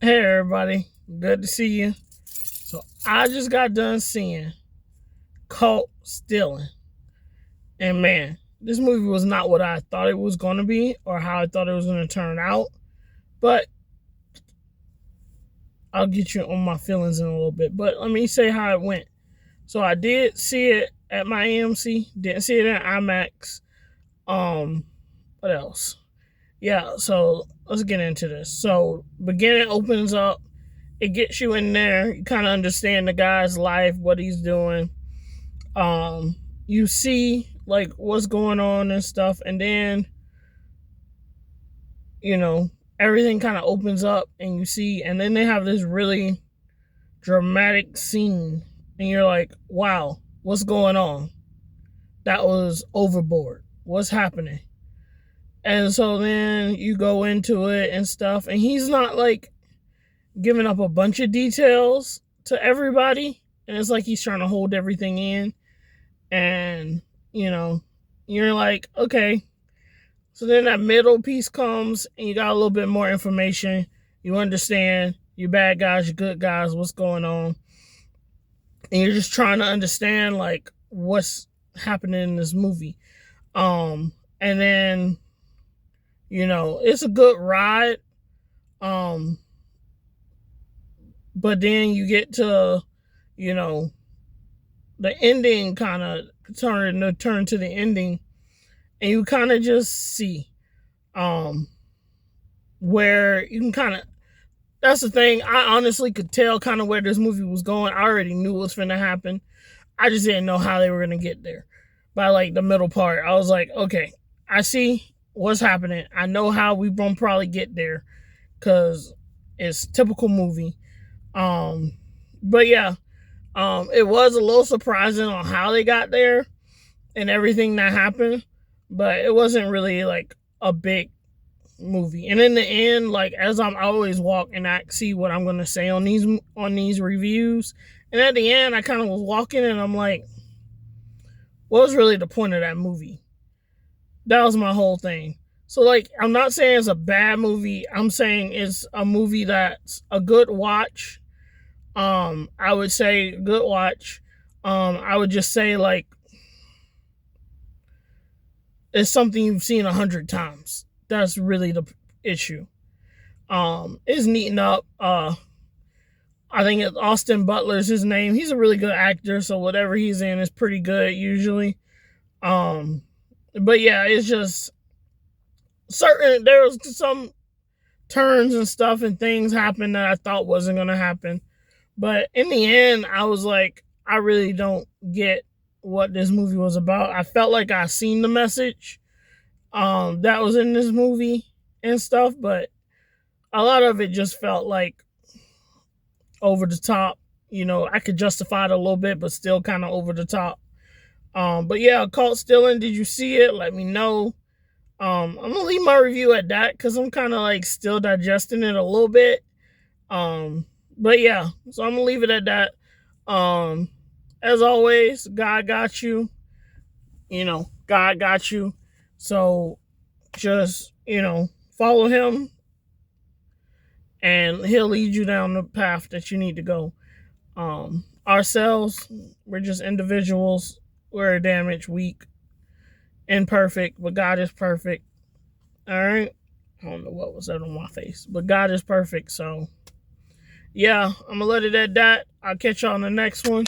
Hey everybody, good to see you. So I just got done seeing Caught Stealing, and man, this movie was not what I thought it was going to be or how I thought it was going to turn out. But I'll get you on my feelings in a little bit. But let me say how it went. So I did see it at my AMC, didn't see it in IMAX. What else? Yeah, so let's get into this. So beginning opens up, it gets you in there. You kind of understand the guy's life, what he's doing. You see like what's going on and stuff, and then you know everything kind of opens up, and you see, and then they have this really dramatic scene, and you're like, wow, what's going on? That was overboard. What's happening? And so then you go into it and stuff, and he's not like giving up a bunch of details to everybody, and it's like he's trying to hold everything in. And you know you're like, okay. So then that middle piece comes, and you got a little bit more information. You understand your bad guys, your good guys, what's going on, and you're just trying to understand like what's happening in this movie. And then it's a good ride. Um, but then you get to you know the ending, kind of turn to the ending, and you kind of just see um where you can kind of, that's the thing, I honestly could tell kind of where this movie was going. I already knew what was going to happen. I just didn't know how they were going to get there. By like the middle part, I was like, okay, I see what's happening. I know how we gonna probably get there, because it's typical movie. um but yeah, it was a little surprising on how they got there and everything that happened, but it wasn't really like a big movie. And in the end, like as I'm always walking, I see what I'm gonna say on these reviews. And at the end, I kind of was walking, and I'm like, what was really the point of that movie? That was my whole thing. So like, I'm not saying it's a bad movie. I'm saying it's a movie that's a good watch. I would say good watch. I would just say like it's something you've seen 100 times. That's really the issue. It's neaten up. I think it's Austin Butler's his name. He's a really good actor, so whatever he's in is pretty good usually. Um, but yeah, it's just certain, there was some turns and stuff and things happen that I thought wasn't gonna happen. But in the end, I was like, I really don't get what this movie was about. I felt like I seen the message that was in this movie and stuff, but a lot of it just felt like over the top. I could justify it a little bit, but still kind of over the top. But yeah, Caught Stealing, did you see it? Let me know. I'm gonna leave my review at that because I'm kind of like still digesting it a little bit. But yeah, so I'm gonna leave it at that. Um, as always, God got you. God got you. So just follow Him, and He'll lead you down the path that you need to go. Ourselves, we're just individuals. We're damaged, weak, imperfect, but God is perfect. All right. I don't know what was that on my face, but God is perfect. So yeah, I'm gonna let it at that. I'll catch y'all on the next one.